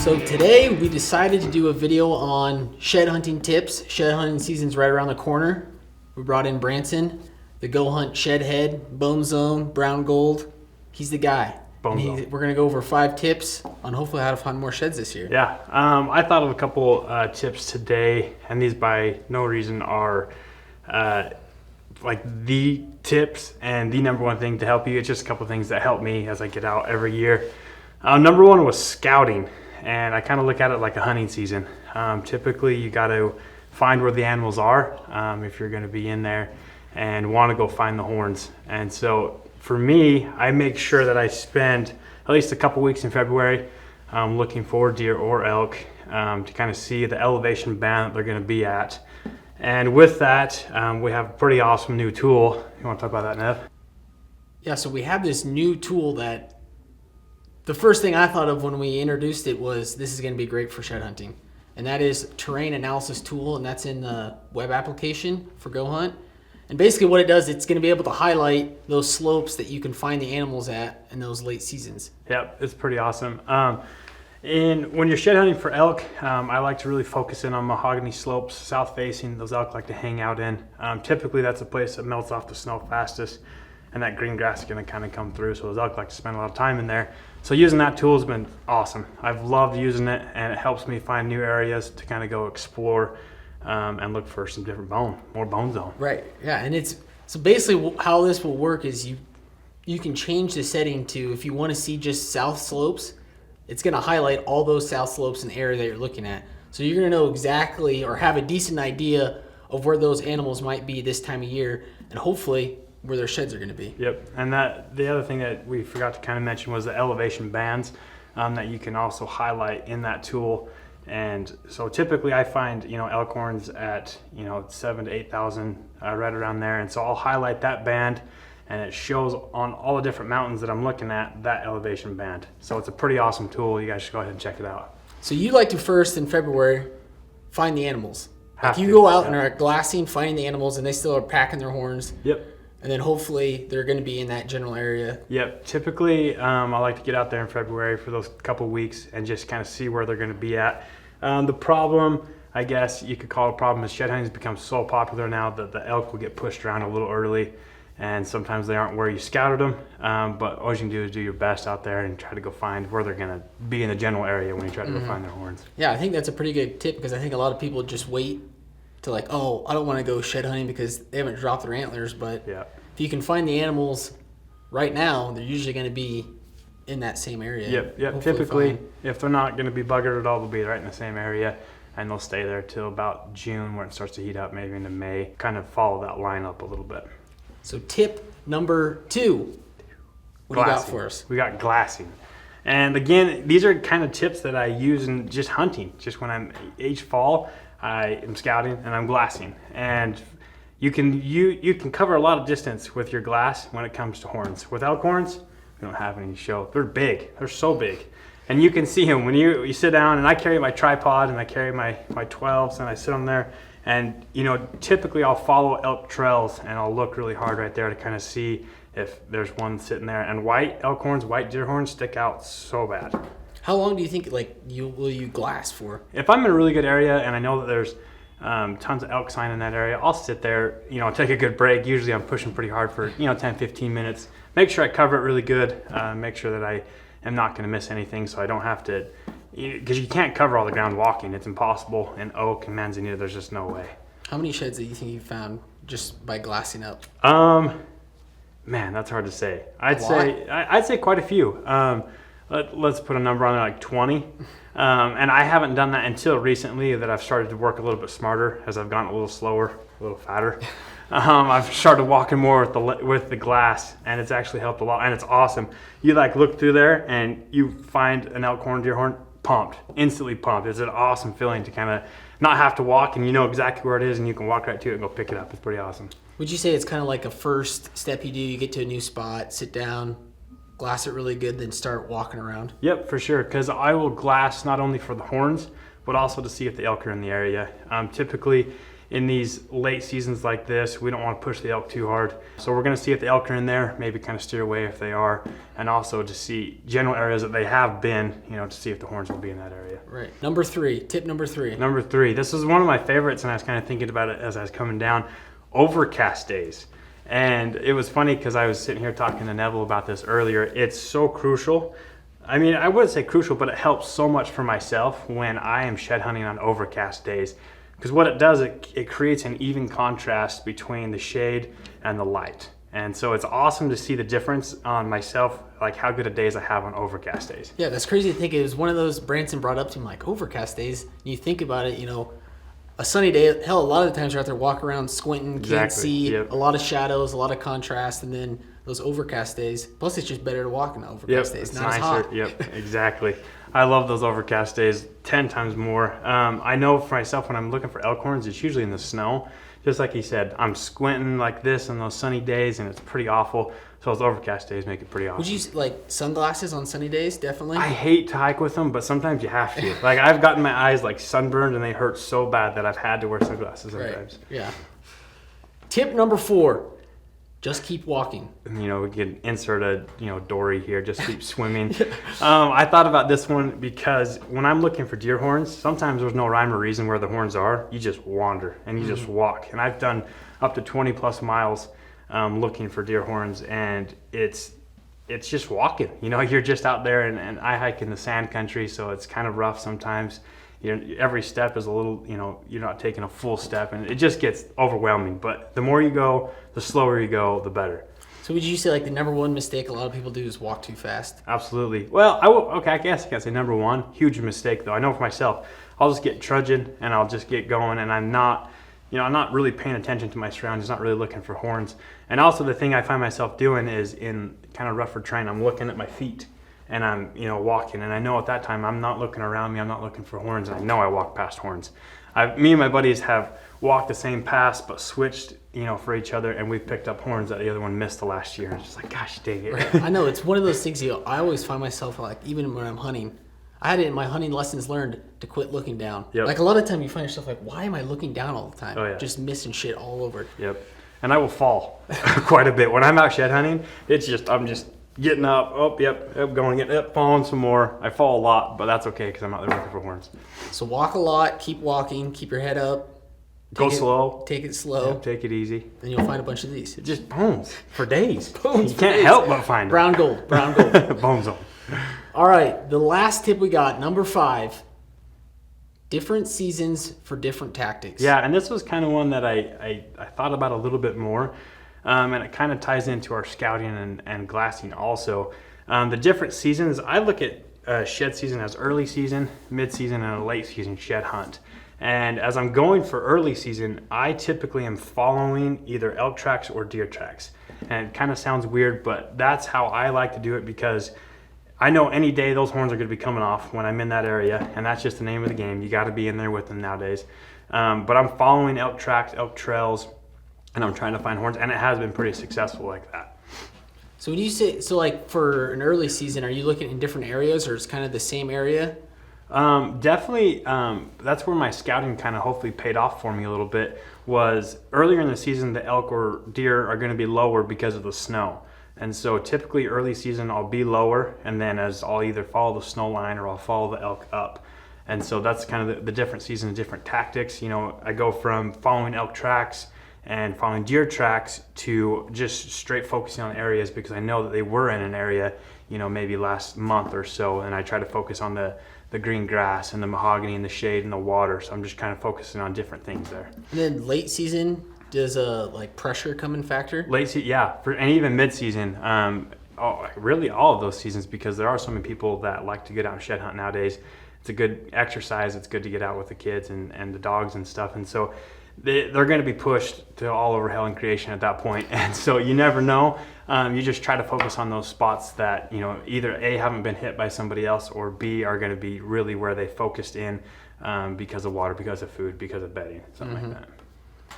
So today we decided to do a video on shed hunting tips. Shed hunting season's right around the corner. We brought in Branson, the goHUNT shed head, bone zone, brown gold. He's the guy. We're gonna go over 5 tips on hopefully how to find more sheds this year. Yeah, I thought of a couple tips today, and these by no reason are like the tips and the number one thing to help you. It's just a couple things that help me as I get out every year. Number one was scouting. And I kind of look at it like a hunting season. Typically, you got to find where the animals are if you're going to be in there and want to go find the horns. And so for me, I make sure that I spend at least a couple weeks in February looking for deer or elk to kind of see the elevation band that they're going to be at. And with that, we have a pretty awesome new tool. You want to talk about that, Nev? Yeah, so we have this new tool that the first thing I thought of when we introduced it was this is going to be great for shed hunting. And that is terrain analysis tool, and that's in the web application for goHUNT. And basically what it does, it's going to be able to highlight those slopes that you can find the animals at in those late seasons. Yep, it's pretty awesome. When you're shed hunting for elk, I like to really focus in on mahogany slopes, south facing, those elk like to hang out in. Typically that's a place that melts off the snow fastest, and that green grass is going to kind of come through, so those elk like to spend a lot of time in there. So using that tool has been awesome. I've loved using it, and it helps me find new areas to kind of go explore and look for some different more bone zone. Right, yeah, and it's so basically how this will work is you can change the setting to, if you want to see just south slopes, it's going to highlight all those south slopes in the area that you're looking at. So you're going to know exactly or have a decent idea of where those animals might be this time of year, and hopefully where their sheds are going to be. Yep, and the other thing that we forgot to kind of mention was the elevation bands that you can also highlight in that tool. And so typically I find elk horns at 7,000 to 8,000 right around there, and so I'll highlight that band, and it shows on all the different mountains that I'm looking at that elevation band. So it's a pretty awesome tool. You guys should go ahead and check it out. So you like to first in February find the animals. Like you go out and are glassing, finding the animals, and they still are packing their horns. Yep. And then hopefully they're going to be in that general area. Yep. Typically, I like to get out there in February for those couple weeks and just kind of see where they're going to be at. The problem, I guess you could call it a problem, is shed hunting has become so popular now that the elk will get pushed around a little early, and sometimes they aren't where you scouted them. But all you can do is do your best out there and try to go find where they're going to be in the general area when you try to go find their horns. Yeah, I think that's a pretty good tip, because I think a lot of people just wait to I don't want to go shed hunting because they haven't dropped their antlers, but yeah, if you can find the animals right now, they're usually going to be in that same area. Yep. Typically, if they're not going to be buggered at all, they'll be right in the same area, and they'll stay there till about June, where it starts to heat up, maybe into May. Kind of follow that line up a little bit. So tip number 2, what do you got for us? We got glassing. And again, these are kind of tips that I use in just hunting. Just when I'm each fall, I am scouting and I'm glassing. And you can cover a lot of distance with your glass when it comes to horns. With elk horns, we don't have any to show. They're big. They're so big. And you can see them when you sit down, and I carry my tripod and I carry my 12s, and I sit on there. And typically I'll follow elk trails, and I'll look really hard right there to kind of see if there's one sitting there. And white elk horns, white deer horns stick out so bad. How long do you think will you glass for? If I'm in a really good area and I know that there's tons of elk sign in that area, I'll sit there, take a good break. Usually I'm pushing pretty hard for 10-15 minutes. Make sure I cover it really good. Make sure that I am not going to miss anything, so I don't have to, because you can't cover all the ground walking. It's impossible. In oak and manzanita, there's just no way. How many sheds do you think you found just by glassing up? Man, that's hard to say. I'd say quite a few. Let's put a number on there, like 20. And I haven't done that until recently, that I've started to work a little bit smarter as I've gotten a little slower, a little fatter. I've started walking more with the glass, and it's actually helped a lot, and it's awesome. You look through there and you find an elk horn, deer horn, instantly pumped. It's an awesome feeling to kind of not have to walk, and you know exactly where it is, and you can walk right to it and go pick it up. It's pretty awesome. Would you say it's kind of like a first step you do? You get to a new spot, sit down, glass it really good, then start walking around? Yep, for sure, because I will glass not only for the horns, but also to see if the elk are in the area. Typically, in these late seasons like this, we don't want to push the elk too hard. So we're going to see if the elk are in there, maybe kind of steer away if they are, and also to see general areas that they have been, to see if the horns will be in that area. Right. Number 3, tip number 3. Number 3, this is one of my favorites, and I was kind of thinking about it as I was coming down. Overcast days. And it was funny because I was sitting here talking to Neville about this earlier. It's so crucial. I mean, I wouldn't say crucial, but it helps so much for myself when I am shed hunting on overcast days. Because what it does, it creates an even contrast between the shade and the light. And so it's awesome to see the difference on myself, like how good of days I have on overcast days. Yeah, that's crazy to think. It was one of those Branson brought up to him, like overcast days. And you think about it, a sunny day, hell, a lot of the times you're out there walking around squinting, can't see, a lot of shadows, a lot of contrast, and then those overcast days. Plus, it's just better to walk in the overcast days. It's not nicer. as hot. Yep, exactly. I love those overcast days 10 times more. I know for myself when I'm looking for elk horns, it's usually in the snow. Just like he said, I'm squinting like this on those sunny days, and it's pretty awful. So those overcast days make it pretty awesome. Would you like sunglasses on sunny days? Definitely. I hate to hike with them, but sometimes you have to. Like I've gotten my eyes like sunburned, and they hurt so bad that I've had to wear sunglasses sometimes. Right. Yeah. Tip number 4. Just keep walking. We can insert a dory here. Just keep swimming. I thought about this one because when I'm looking for deer horns, sometimes there's no rhyme or reason where the horns are. You just wander and you just walk. And I've done up to 20 plus miles looking for deer horns, and it's just walking. You're just out there, and I hike in the sand country, so it's kind of rough sometimes. Every step is a little, you're not taking a full step, and it just gets overwhelming. But the more you go, the slower you go, the better. So would you say like the number 1 mistake a lot of people do is walk too fast? Absolutely. Well, I guess I can't say number 1. Huge mistake though. I know for myself, I'll just get trudging and I'll just get going, and I'm not really paying attention to my surroundings, not really looking for horns. And also the thing I find myself doing is in kind of rougher terrain, I'm looking at my feet. And I'm, walking, and I know at that time I'm not looking around me, I'm not looking for horns, and I know I walk past horns. Me and my buddies have walked the same paths, but switched, for each other, and we've picked up horns that the other one missed the last year. And it's just like, gosh, dang it. Right. I know, it's one of those things, I always find myself, like, even when I'm hunting, I had it in my hunting lessons learned to quit looking down. Yep. Like, a lot of time you find yourself like, why am I looking down all the time? Oh, yeah. Just missing shit all over. Yep. And I will fall quite a bit. When I'm out shed hunting, I'm just getting up, falling some more. I fall a lot, but that's okay because I'm out there looking for horns. So walk a lot, keep walking, keep your head up. Go slow. Take it slow. Yep, take it easy. Then you'll find a bunch of these. Just bones for days. Bones you for can't days. help but find Brown gold. Bone zone. All right, the last tip we got, number 5. Different seasons for different tactics. Yeah, and this was kind of one that I thought about a little bit more. And it kind of ties into our scouting and glassing also. The different seasons, I look at shed season as early season, mid-season, and a late season shed hunt. And as I'm going for early season, I typically am following either elk tracks or deer tracks. And it kind of sounds weird, but that's how I like to do it because I know any day those horns are going to be coming off when I'm in that area, and that's just the name of the game. You got to be in there with them nowadays. But I'm following elk tracks, elk trails, and I'm trying to find horns, and it has been pretty successful like that. So when you say, like for an early season, are you looking in different areas, or it's kind of the same area? Definitely, that's where my scouting kind of hopefully paid off for me a little bit, was earlier in the season the elk or deer are going to be lower because of the snow. And so typically early season I'll be lower, and then as I'll either follow the snow line or I'll follow the elk up. And so that's kind of the different seasons, different tactics. I go from following elk tracks and following deer tracks to just straight focusing on areas because I know that they were in an area, maybe last month or so, and I try to focus on the green grass and the mahogany and the shade and the water. So I'm just kind of focusing on different things there. And then late season, does like pressure come in factor? Late season, yeah, and even mid season. Really all of those seasons, because there are so many people that like to get out and shed hunt nowadays. It's a good exercise. It's good to get out with the kids and the dogs and stuff. And so they're going to be pushed to all over hell and creation at that point. And so you never know. You just try to focus on those spots that, either A, haven't been hit by somebody else, or B, are going to be really where they focused in because of water, because of food, because of bedding, something like that.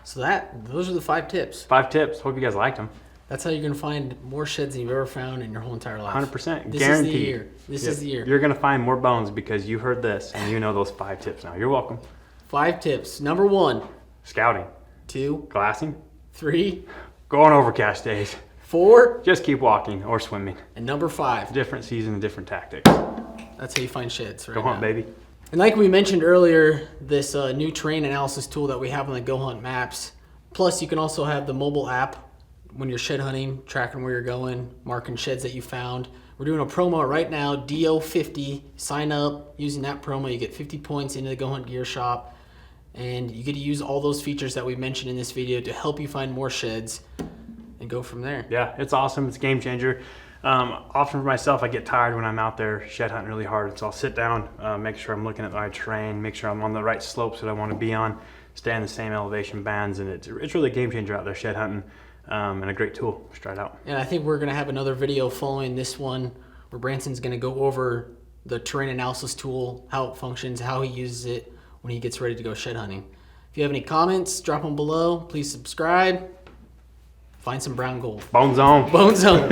So those are the 5 tips. 5 tips. Hope you guys liked them. That's how you're going to find more sheds than you've ever found in your whole entire life. 100%. This Guaranteed. is the year. This is the year. You're going to find more bones because you heard this and you know those 5 tips now. You're welcome. 5 tips. Number 1, Scouting. 2, Glassing. 3, Go on overcast days. 4, Just keep walking or swimming. and number 5. Different season, different tactics. That's how you find sheds right Go hunt, now. baby. And like we mentioned earlier, this new terrain analysis tool that we have on the goHUNT maps. Plus, you can also have the mobile app when you're shed hunting, tracking where you're going, marking sheds that you found. We're doing a promo right now, DO50. Sign up using that promo. You get 50 points into the goHUNT Gear Shop. And you get to use all those features that we mentioned in this video to help you find more sheds and go from there. Yeah, it's awesome. It's a game changer. Often for myself, I get tired when I'm out there shed hunting really hard. So I'll sit down, make sure I'm looking at the right terrain, make sure I'm on the right slopes that I want to be on, stay in the same elevation bands. And it's really a game changer out there shed hunting, and a great tool. Just try it out. And I think we're going to have another video following this one where Branson's going to go over the terrain analysis tool, how it functions, how he uses it when he gets ready to go shed hunting. If you have any comments, drop them below. Please subscribe. Find some brown gold. Bone zone. Bone zone.